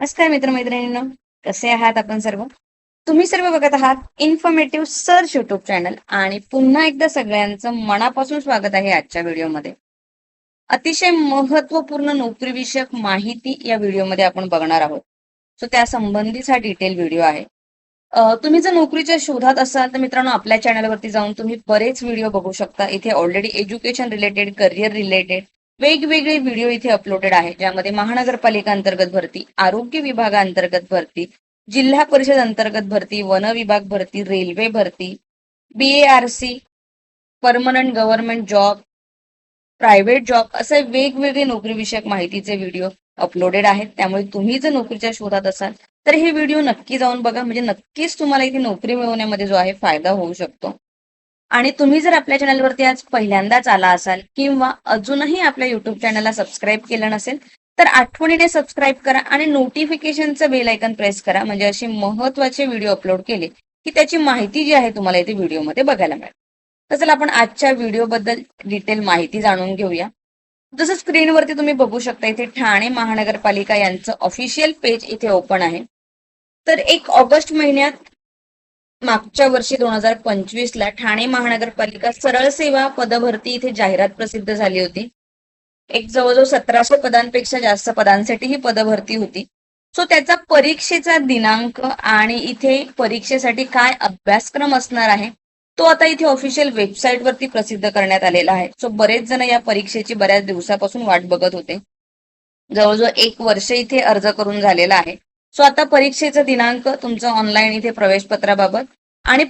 नमस्कार मित्रमैत्रिणींनो, कसे आहात आपण सर्व? तुम्ही सर्व बघत आहात इन्फॉर्मेटिव्ह सर्च युट्यूब चॅनल आणि पुन्हा एकदा सगळ्यांचं मनापासून स्वागत आहे आजच्या व्हिडिओमध्ये. अतिशय महत्वपूर्ण नोकरीविषयक माहिती या व्हिडिओमध्ये आपण बघणार आहोत. सो त्या संबंधीचा हा डिटेल व्हिडिओ आहे. तुम्ही जर नोकरीच्या शोधात असाल तर मित्रांनो आपल्या चॅनलवरती जाऊन तुम्ही बरेच व्हिडिओ बघू शकता. इथे already education related, career related वेगवेगळे व्हिडिओ इथे अपलोडेड आहे, ज्यामध्ये महानगरपालिका अंतर्गत भरती, आरोग्य विभागाअंतर्गत भरती, जिल्हा परिषद अंतर्गत भरती, वन विभाग भरती, रेल्वे भरती, BARC, permanent government job, private job असे वेगवेगळे नोकरीविषयक माहितीचे व्हिडिओ अपलोडेड आहेत. त्यामुळे तुम्ही जर नोकरीच्या शोधात असाल तर हे व्हिडिओ नक्की जाऊन बघा, म्हणजे नक्कीच तुम्हाला इथे नोकरी मिळवण्यामध्ये जो आहे फायदा होऊ शकतो. आणि तुम्ही जर आपल्या चॅनलवरती आज पहिल्यांदाच आला असाल किंवा अजूनही आपल्या युट्यूब चॅनलला सबस्क्राईब केलं नसेल तर आठवणीने सबस्क्राईब करा आणि नोटिफिकेशनचं बेल आयकन प्रेस करा, म्हणजे असे महत्वाचे व्हिडिओ अपलोड केले की त्याची माहिती जी आहे तुम्हाला इथे व्हिडिओमध्ये बघायला मिळेल. तर चला आपण आजच्या व्हिडिओबद्दल डिटेल माहिती जाणून घेऊया. जसं स्क्रीनवरती तुम्ही बघू शकता इथे ठाणे महानगरपालिका यांचं ऑफिशियल पेज इथे ओपन आहे. तर 1 ऑगस्ट महिन्यात मागच्या वर्षी 2025ला ठाणे महानगरपालिका सरळ सेवा पदभरती इथे जाहिरात प्रसिद्ध झाली होती. एक जवळजवळ 1700 पदांपेक्षा जास्त पदांसाठी ही पदभरती होती. सो त्याचा परीक्षेचा दिनांक आणि इथे परीक्षेसाठी काय अभ्यासक्रम असणार आहे तो आता इथे ऑफिशियल वेबसाईट वरती प्रसिद्ध करण्यात आलेला आहे. सो बरेच जण या परीक्षेची बऱ्याच दिवसापासून वाट बघत होते. जवळजवळ 1 वर्ष इथे अर्ज करून झालेला आहे. सो आता परीक्षेचा दिनांक, तुमचं ऑनलाईन इथे प्रवेशपत्राबाबत आणि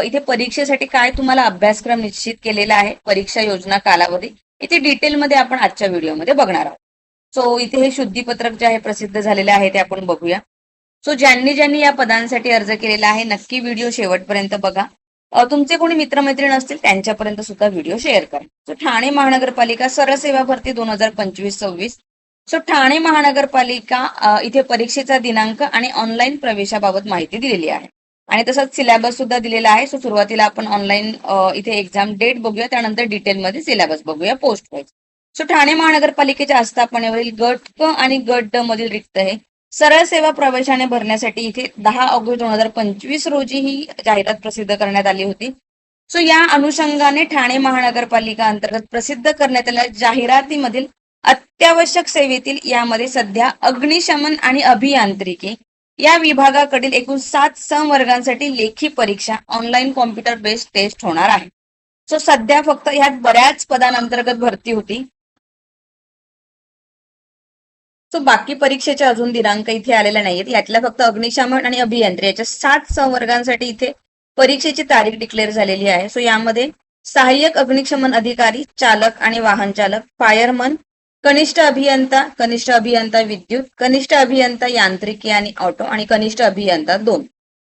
इथे परीक्षेसाठी काय तुम्हाला अभ्यासक्रम निश्चित केलेला आहे, परीक्षा योजना, कालावधी इथे डिटेलमध्ये आपण आजच्या व्हिडिओमध्ये बघणार आहोत. सो इथे हे शुद्धीपत्रक जे आहे प्रसिद्ध झालेले आहे ते आपण बघूया. सो ज्यांनी ज्यांनी या पदांसाठी अर्ज केलेला आहे नक्की व्हिडिओ शेवटपर्यंत बघा. तुमचे कोणी मित्रमैत्रीण असतील त्यांच्यापर्यंत सुद्धा व्हिडिओ शेअर करा. सो ठाणे महानगरपालिका सरळ सेवा भरती 2025-26. सो ठाणे महानगरपालिका इथे परीक्षेचा दिनांक आणि ऑनलाईन प्रवेशाबाबत माहिती दिलेली आहे आणि तसंच सिलेबस सुद्धा दिलेला आहे. सो सुरुवातीला आपण ऑनलाईन इथे एक्झाम डेट बघूया, त्यानंतर डिटेलमध्ये सिलेबस बघूया पोस्ट वाईज. सो ठाणे महानगरपालिकेच्या आस्थापनेवरील गट क आणि गट ड मधील रिक्त आहे सरळ सेवा प्रवेशाने भरण्यासाठी इथे 10 ऑगस्ट 2025 रोजी ही जाहिरात प्रसिद्ध करण्यात आली होती. सो या अनुषंगाने ठाणे महानगरपालिका अंतर्गत प्रसिद्ध करण्यात आलेल्या जाहिरातीमधील अत्यावश्यक सेवेतील यामध्ये सध्या अग्निशमन आणि अभियांत्रिकी या विभागाकडील एकूण 7 संवर्गांसाठी लेखी परीक्षा ऑनलाईन कॉम्प्युटर बेस्ड टेस्ट होणार आहे. सो सध्या फक्त ह्यात बऱ्याच पदांअंतर्गत भरती होती. सो बाकी परीक्षेचे अजून दिनांक इथे आलेले नाहीयेत. यातल्या फक्त अग्निशमन आणि अभियांत्रिकी याच्या 7 संवर्गांसाठी इथे परीक्षेची तारीख डिक्लेअर झालेली आहे. सो यामध्ये सहाय्यक अग्निशमन अधिकारी, चालक आणि वाहन चालक, फायरमन, कनिष्ठ अभियंता विद्युत, कनिष्ठ अभियंता यांत्रिकी आणि ऑटो आणि कनिष्ठ अभियंता 2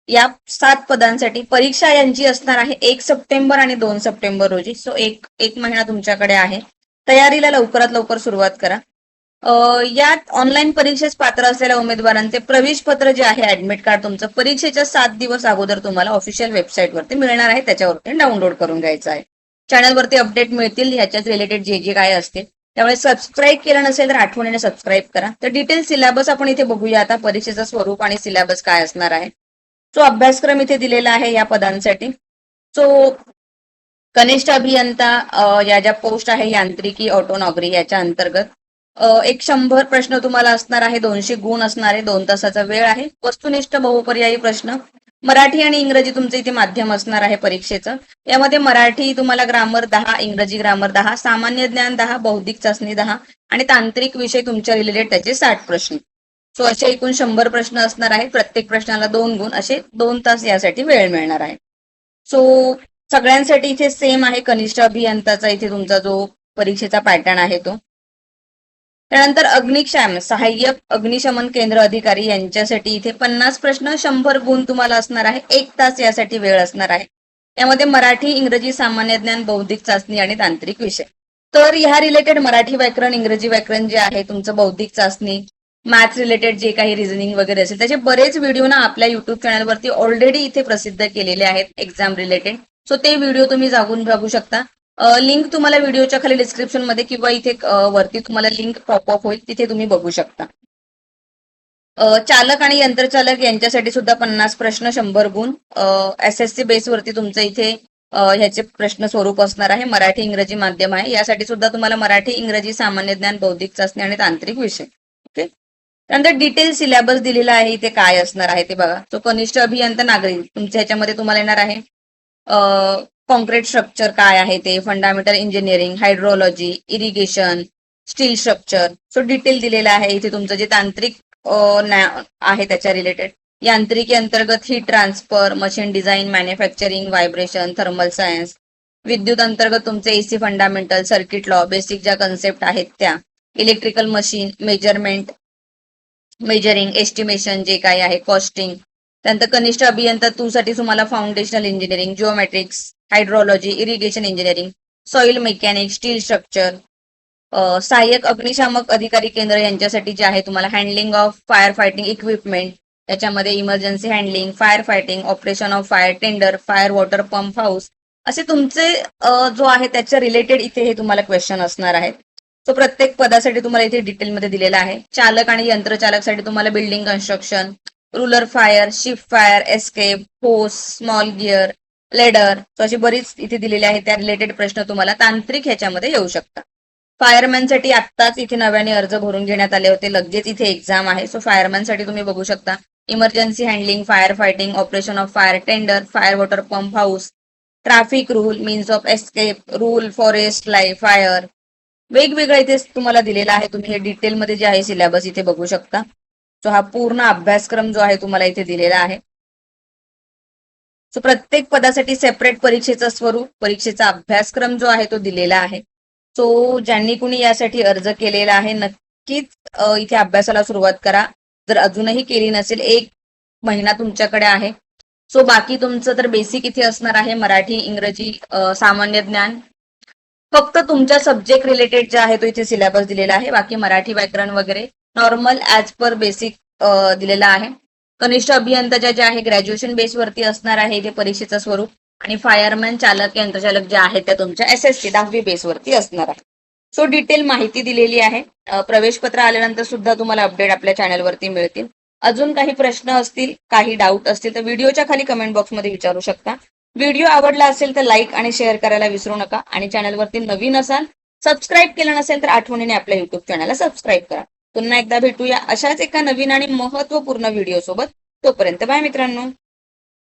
या 7 पदांसाठी परीक्षा यांची असणार आहे 1 सप्टेंबर आणि 2 सप्टेंबर रोजी. सो एक महिना तुमच्याकडे आहे. तयारीला लवकरात लवकर सुरुवात करा. यात ऑनलाईन परीक्षेस पात्र असलेल्या उमेदवारांचे प्रवेश पत्र जे आहे, ऍडमिट कार्ड तुमचं परीक्षेच्या 7 दिवस अगोदर तुम्हाला ऑफिशियल वेबसाईट वरती मिळणार आहे, त्याच्यावरती डाउनलोड करून घ्यायचं आहे. चॅनलवरती अपडेट मिळतील ह्याच्याच रिलेटेड जे जे काय असते. त्यामुळे सबस्क्राईब केलं नसेल तर आठवणीने सबस्क्राईब करा. तर डिटेल सिलेबस आपण इथे बघूया आता, परीक्षेचं स्वरूप आणि सिलेबस काय असणार आहे. सो अभ्यासक्रम इथे दिलेला आहे या पदांसाठी. सो कनिष्ठ अभियंता या ज्या पोस्ट आहे यांत्रिकी, ऑटो, नॉगरी याच्या अंतर्गत एक 100 प्रश्न तुम्हाला असणार आहे, 200 गुण असणार आहे, 2 तासाचा वेळ आहे. वस्तुनिष्ठ बहुपर्यायी प्रश्न, मराठी आणि इंग्रजी तुमचं इथे माध्यम असणार आहे परीक्षेचं. यामध्ये मराठी तुम्हाला ग्रामर 10, इंग्रजी ग्रामर 10, सामान्य ज्ञान 10, बौद्धिक चाचणी 10 आणि तांत्रिक विषय तुमच्या रिलेटेड त्याचे 60 प्रश्न. सो असे एकूण 100 प्रश्न असणार आहेत. प्रत्येक प्रश्नाला 2 गुण, असे 2 तास यासाठी वेळ मिळणार आहे. सो सगळ्यांसाठी इथे सेम आहे. कनिष्ठ अभियंताचा इथे तुमचा जो परीक्षेचा पॅटर्न आहे तो. त्यानंतर अग्निशमन, सहाय्यक अग्निशमन केंद्र अधिकारी यांच्यासाठी इथे 50 प्रश्न, 100 गुण तुम्हाला असणार आहे. 1 तास यासाठी वेळ असणार आहे. यामध्ये मराठी, इंग्रजी, सामान्य ज्ञान, बौद्धिक चाचणी आणि तांत्रिक विषय. तर ह्या रिलेटेड मराठी व्याकरण, इंग्रजी व्याकरण जे आहे तुमचं, बौद्धिक चाचणी, मॅथ्स रिलेटेड जे काही रिझनिंग वगैरे असेल त्याचे बरेच व्हिडिओ ना आपल्या युट्यूब चॅनलवरती ऑलरेडी इथे प्रसिद्ध केलेले आहेत एक्झाम रिलेटेड. सो ते व्हिडिओ तुम्ही जाऊन बघू शकता. लिंक तुम्हाला व्हिडिओच्या खाली डिस्क्रिप्शन मध्ये किंवा इथे वरती तुम्हाला लिंक पॉपअप होईल, तिथे तुम्ही बघू शकता. चालक आणि यंत्रचालक यांच्यासाठी सुद्धा 50 प्रश्न 100 गुण. SSC बेसवरती तुमचं इथे ह्याचे प्रश्न स्वरूप असणार आहे. मराठी इंग्रजी माध्यम आहे. यासाठी सुद्धा तुम्हाला मराठी इंग्रजी सामान्य ज्ञान बौद्धिक चाचणी आणि तांत्रिक विषय. ओके. त्यानंतर डिटेल सिलेबस दिलेला आहे. इथे काय असणार आहे ते बघा. तो कनिष्ठ अभियंता नागरी तुमच्या ह्याच्यामध्ये तुम्हाला येणार आहे कॉन्क्रीट स्ट्रक्चर काय आहे ते, fundamental engineering, hydrology, irrigation, steel structure. So detail दिलेला आहे. इथे तुमचं जे तांत्रिक आहे त्याच्या रिलेटेड. यांत्रिकी अंतर्गत heat transfer, machine design, manufacturing, vibration, thermal science. विद्युत अंतर्गत तुमचे AC fundamental, circuit law, basic ज्या कन्सेप्ट आहेत त्या. Electrical machine, measurement, measuring, estimation जे काही आहे, कॉस्टिंग. त्यानंतर कनिष्ठ अभियंता 2 साठी तुम्हाला foundational engineering, geometrics, hydrology, irrigation engineering, soil mechanic, steel structure. सहाय्यक अग्निशामक अधिकारी केंद्र यांच्यासाठी जे आहे तुम्हाला handling of fire fighting equipment, त्याच्यामध्ये emergency handling, fire fighting, operation of fire tender, fire water pump house, असे तुमचे जो आहे त्याच्या रिलेटेड इथे हे तुम्हाला क्वेश्चन असणार आहेत. तो प्रत्येक पदासाठी तुम्हाला इथे डिटेलमध्ये दिलेला आहे. चालक आणि यंत्रचालकसाठी तुम्हाला building construction, rural fire, shift fire, escape, hose, small gear, ladder, अशी बरीच इथे दिलेली आहे. त्या रिलेटेड प्रश्न तुम्हाला तांत्रिक ह्याच्यामध्ये येऊ शकतात. फायरमॅनसाठी आत्ताच इथे नव्याने अर्ज भरून घेण्यात आले होते. लगेच इथे एक्झाम आहे. सो फायरमॅनसाठी तुम्ही बघू शकता emergency handling, fire fighting, operation of fire tender, fire water pump house, traffic rule, means of escape, rule forest life fire. वेगवेगळं इथे तुम्हाला दिलेला आहे. तुम्ही हे डिटेलमध्ये जे आहे सिलेबस इथे बघू शकता. सो हा पूर्ण अभ्यासक्रम जो आहे तुम्हाला इथे दिलेला आहे. सो प्रत्येक पदासाठी सेपरेट परीक्षेचं स्वरूप, परीक्षेचा अभ्यासक्रम जो आहे तो दिलेला आहे. सो ज्यांनी कुणी यासाठी अर्ज केलेला आहे नक्कीच इथे अभ्यासाला सुरुवात करा. जर अजूनही केली नसेल, 1 महिना तुमच्याकडे आहे. सो बाकी तुमचं तर बेसिक इथे असणार आहे मराठी, इंग्रजी, सामान्य ज्ञान. फक्त तुमच्या सब्जेक्ट रिलेटेड जे आहे तो इथे सिलेबस दिलेला आहे. बाकी मराठी व्याकरण वगैरे नॉर्मल ॲज पर बेसिक दिलेला आहे. कनिष्ठ अभियंताच्या जे आहे ग्रॅज्युएशन बेसवरती असणार आहे इथे परीक्षेचं स्वरूप. आणि फायरमॅन, चालक, यंत्रचालक जे आहेत त्या तुमच्या SSC 10वी बेसवरती असणार आहे. सो डिटेल माहिती दिलेली आहे. प्रवेश पत्र आल्यानंतर सुद्धा तुम्हाला अपडेट आपल्या चॅनलवरती मिळतील. अजून काही प्रश्न असतील, काही डाऊट असतील तर व्हिडिओच्या खाली कमेंट बॉक्समध्ये विचारू शकता. व्हिडिओ आवडला असेल तर लाईक आणि शेअर करायला विसरू नका. आणि चॅनलवरती नवीन असाल, सबस्क्राईब केलं नसेल तर आठवणीने आपल्या युट्यूब चॅनलला सबस्क्राईब करा. पुन्हा एकदा भेटूया अशाच एका नवीन आणि महत्त्वपूर्ण व्हिडिओ सोबत. तोपर्यंत बाय मित्रांनो.